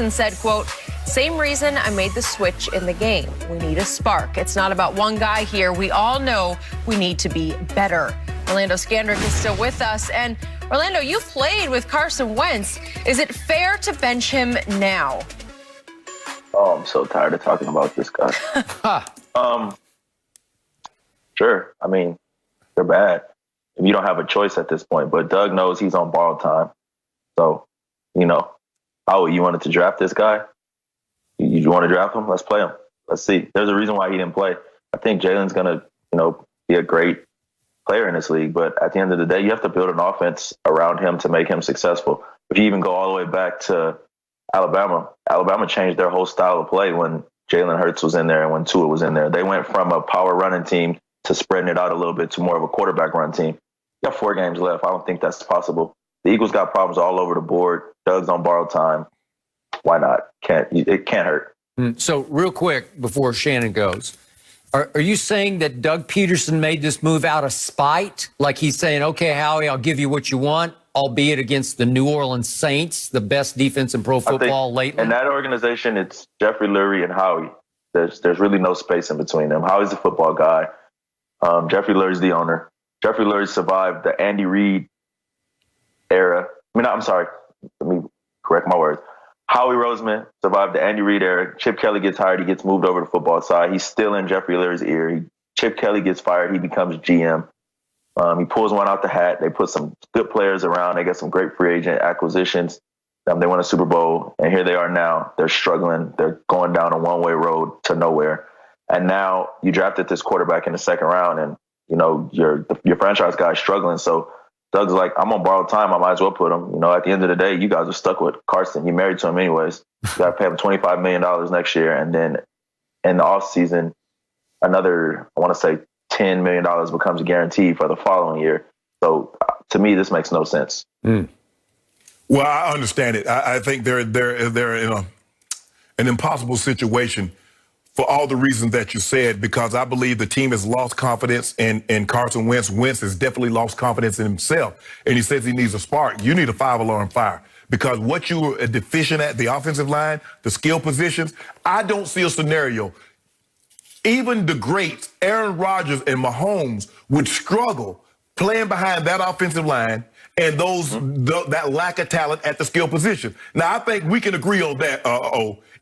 and said, quote, "Same reason I made the switch in the game. We need a spark. It's not about one guy here. We all know we need to be better." Orlando Scandrick is still with us. And Orlando, you've played with Carson Wentz. Is it fair to bench him now? Oh, I'm so tired of talking about this guy. Sure. I mean, they're bad. You don't have a choice at this point, but Doug knows he's on borrowed time. So, Howie, you wanted to draft this guy? You want to draft him? Let's play him. Let's see. There's a reason why he didn't play. I think Jalen's going to, be a great player in this league, but at the end of the day, you have to build an offense around him to make him successful. If you even go all the way back to Alabama changed their whole style of play when Jalen Hurts was in there and when Tua was in there. They went from a power running team to spreading it out a little bit to more of a quarterback run team. You got 4 games left. I don't think that's possible. The Eagles got problems all over the board. Doug's on borrowed time. Why not? It can't hurt. So real quick before Shannon goes, are you saying that Doug Peterson made this move out of spite? Like he's saying, okay, Howie, I'll give you what you want, albeit against the New Orleans Saints, the best defense in pro football lately? In that organization, it's Jeffrey Lurie and Howie. There's really no space in between them. Howie's the football guy. Jeffrey Lurie's the owner. Jeffrey Lurie survived the Andy Reid era. Let me correct my words. Howie Roseman survived the Andy Reid era. Chip Kelly gets hired. He gets moved over to the football side. He's still in Jeffrey Lurie's ear. Chip Kelly gets fired. He becomes GM. He pulls one out the hat. They put some good players around. They get some great free agent acquisitions. They won a Super Bowl, and here they are now. They're struggling. They're going down a one-way road to nowhere. And now you drafted this quarterback in the second round, and your franchise guy's struggling. So Doug's like, I'm on borrowed time. I might as well put him. At the end of the day, you guys are stuck with Carson. You married to him anyways. You got to pay him $25 million next year. And then in the offseason, another, I want to say $10 million becomes guaranteed for the following year. So to me, this makes no sense. Well, I understand it. I think they're in an impossible situation for all the reasons that you said, because I believe the team has lost confidence in Carson Wentz. Wentz has definitely lost confidence in himself, and he says he needs a spark. You need a 5-alarm fire, because what you are deficient at, the offensive line, the skill positions, I don't see a scenario. Even the greats, Aaron Rodgers and Mahomes, would struggle playing behind that offensive line and that lack of talent at the skill position. Now, I think we can agree on that,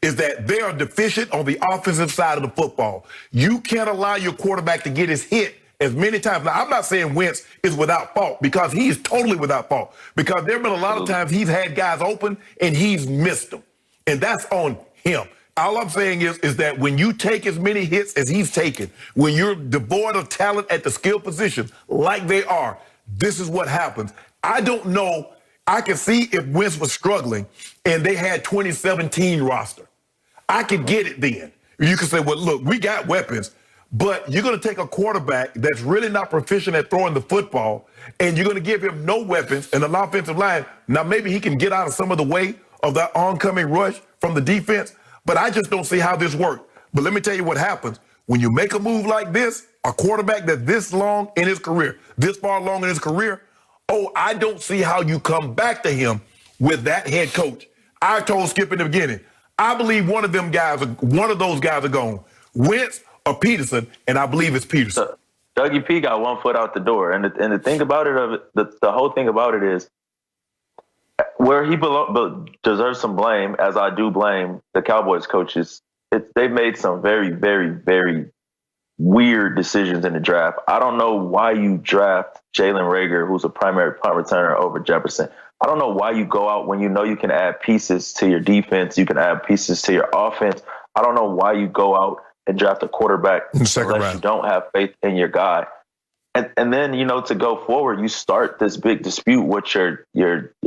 is that they are deficient on the offensive side of the football. You can't allow your quarterback to get his hit as many times. Now, I'm not saying Wentz is without fault, because he's totally without fault, because there have been a lot of times he's had guys open and he's missed them, and that's on him. All I'm saying is that when you take as many hits as he's taken, when you're devoid of talent at the skill position like they are, this is what happens. I don't know. I can see if Wentz was struggling and they had 2017 roster. I could get it then. You can say, well, look, we got weapons, but you're going to take a quarterback that's really not proficient at throwing the football, and you're going to give him no weapons and an offensive line. Now, maybe he can get out of some of the way of that oncoming rush from the defense, but I just don't see how this works. But let me tell you what happens. When you make a move like this, a quarterback that's this long in his career, this far along in his career, I don't see how you come back to him with that head coach. I told Skip in the beginning, I believe one of those guys are gone, Wentz or Peterson, and I believe it's Peterson. Dougie P got one foot out the door, and the thing about it, the whole thing about it is, where he deserves some blame, as I do blame the Cowboys coaches. They've made some very, very, very weird decisions in the draft. I don't know why you draft Jalen Reagor, who's a primary punt returner, over Jefferson. I don't know why you go out when you know you can add pieces to your defense, you can add pieces to your offense. I don't know why you go out and draft a quarterback unless you don't have faith in your guy. And then, to go forward, you start this big dispute with your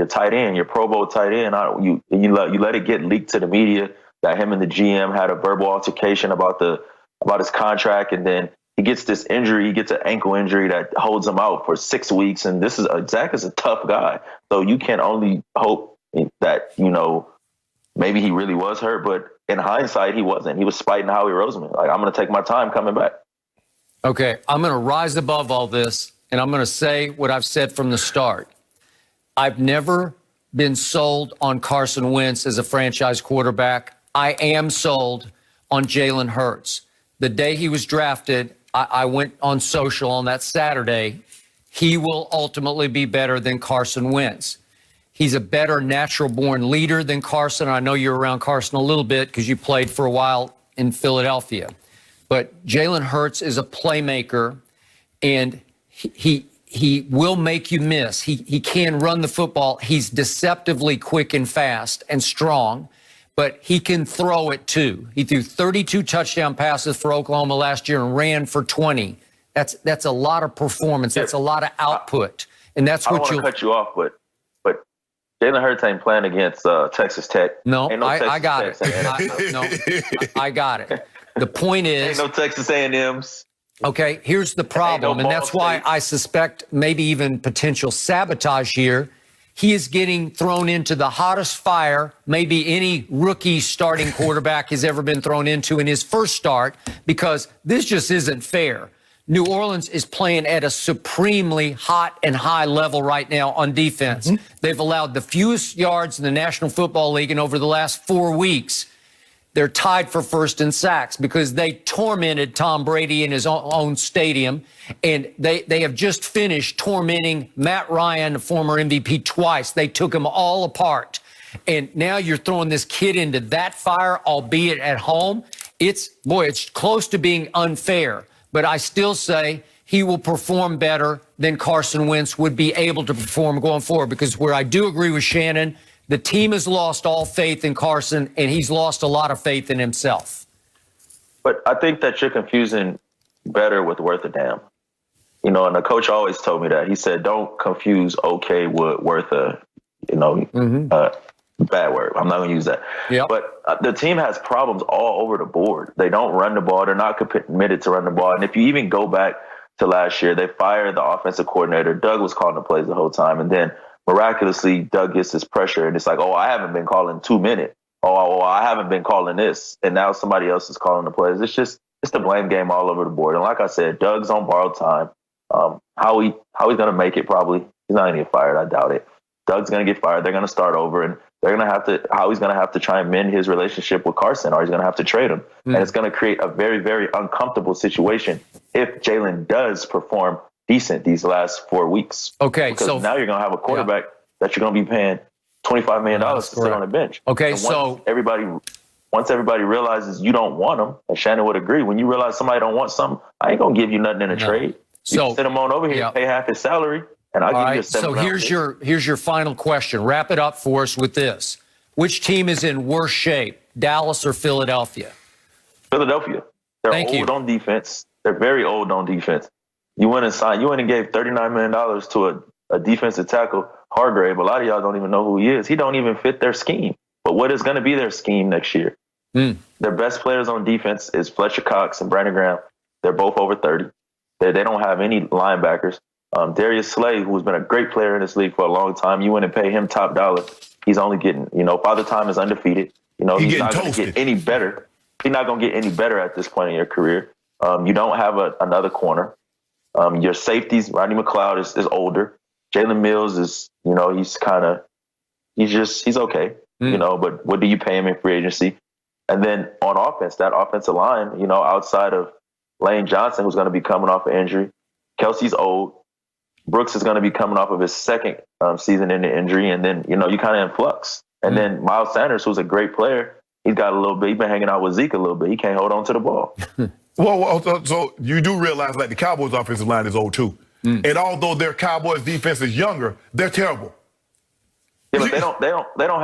tight end, your Pro Bowl tight end. You let it get leaked to the media that him and the GM had a verbal altercation about his contract, and then he gets this injury. He gets an ankle injury that holds him out for 6 weeks. And Zach is a tough guy, so you can only hope that maybe he really was hurt, but in hindsight, he wasn't. He was spiting Howie Roseman. Like, I'm going to take my time coming back. Okay, I'm going to rise above all this, and I'm going to say what I've said from the start. I've never been sold on Carson Wentz as a franchise quarterback. I am sold on Jalen Hurts. The day he was drafted, I went on social on that Saturday. He will ultimately be better than Carson Wentz. He's a better natural-born leader than Carson. I know you're around Carson a little bit because you played for a while in Philadelphia. But Jalen Hurts is a playmaker, and he will make you miss. He can run the football. He's deceptively quick and fast and strong, but he can throw it too. He threw 32 touchdown passes for Oklahoma last year and ran for 20. That's a lot of performance. That's a lot of output. And that's what you'll... I don't want to cut you off, but Jalen Hurts ain't playing against Texas Tech. No, I got it. I got it. The point is... Ain't no Texas A&Ms. Okay, here's the problem, and that's why I suspect maybe even potential sabotage here. He is getting thrown into the hottest fire maybe any rookie starting quarterback has ever been thrown into in his first start, because this just isn't fair. New Orleans is playing at a supremely hot and high level right now on defense. Mm-hmm. They've allowed the fewest yards in the National Football League in over the last 4 weeks. They're tied for first in sacks because they tormented Tom Brady in his own stadium, and they have just finished tormenting Matt Ryan, the former MVP, twice. They took him all apart, and now you're throwing this kid into that fire, albeit at home. It's close to being unfair, but I still say he will perform better than Carson Wentz would be able to perform going forward, because where I do agree with Shannon, the team has lost all faith in Carson, and he's lost a lot of faith in himself. But I think that you're confusing better with worth a damn. You know, and the coach always told me that. He said, don't confuse okay with worth a, bad word. I'm not going to use that. Yep. But the team has problems all over the board. They don't run the ball. They're not committed to run the ball. And if you even go back to last year, they fired the offensive coordinator. Doug was calling the plays the whole time. And then miraculously, Doug gets this pressure, and it's like, oh, I haven't been calling 2 minute. Oh, I haven't been calling this. And now somebody else is calling the plays. It's the blame game all over the board. And like I said, Doug's on borrowed time. How he's going to make it, probably. He's not going to get fired. I doubt it. Doug's going to get fired. They're going to start over, and they're going to have to, Howie's going to have to try and mend his relationship with Carson, or he's going to have to trade him. And it's going to create a very, very uncomfortable situation if Jalen does perform decent these last 4 weeks. Okay, because now you're going to have a quarterback that you're going to be paying $25 million to sit on the bench. Okay, and once everybody realizes you don't want them, and Shannon would agree, when you realize somebody don't want something, I ain't going to give you nothing in a trade. You can send him on over here, pay half his salary, and I'll give you a 7 round pick. So here's your final question. Wrap it up for us with this. Which team is in worse shape, Dallas or Philadelphia? Philadelphia. They're old on defense. They're very old on defense. You went and gave $39 million to a defensive tackle, Hargrave. A lot of y'all don't even know who he is. He don't even fit their scheme. But what is going to be their scheme next year? Their best players on defense is Fletcher Cox and Brandon Graham. They're both over 30. They don't have any linebackers. Darius Slay, who's been a great player in this league for a long time, you went and pay him top dollar. He's only getting, Father Time is undefeated. He's not going to get any better. He's not going to get any better at this point in your career. You don't have another corner. Your safeties, Rodney McLeod is older. Jalen Mills is, he's okay, but what do you pay him in free agency? And then on offense, that offensive line, outside of Lane Johnson, who's going to be coming off an injury, Kelsey's old. Brooks is going to be coming off of his second season in the injury. And then, you kind of in flux. And then Miles Sanders, who's a great player, he's got a little bit, he's been hanging out with Zeke a little bit. He can't hold on to the ball. Well, so you do realize the Cowboys' offensive line is old too, and although their Cowboys' defense is younger, they're terrible. Yeah, but they don't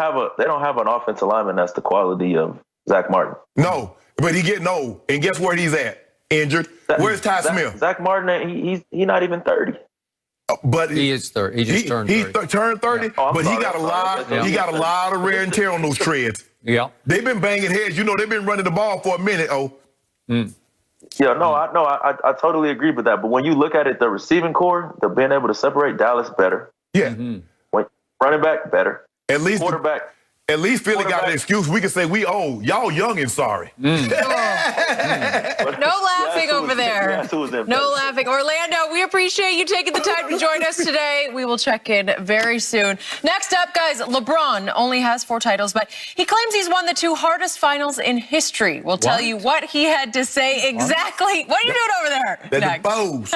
have an offensive lineman that's the quality of Zach Martin. No, but he's getting old, and guess where he's at? Injured. Where's Ty Smith? Zach Martin, he's not even 30. But he is 30. He just turned 30. He turned 30, but he got a lot. He got a lot of wear and tear on those treads. Yeah, they've been banging heads. They've been running the ball for a minute. Yeah, I totally agree with that. But when you look at it, the receiving core, they're being able to separate Dallas better. Yeah. Running back better. At least quarterback. At least Philly got an excuse. We can say we owe. Y'all young and sorry. No laughing over there. No laughing. Orlando, we appreciate you taking the time to join us today. We will check in very soon. Next up, guys, LeBron only has 4 titles, but he claims he's won the 2 hardest finals in history. We'll tell you what he had to say exactly. What are you doing over there? They're the foes.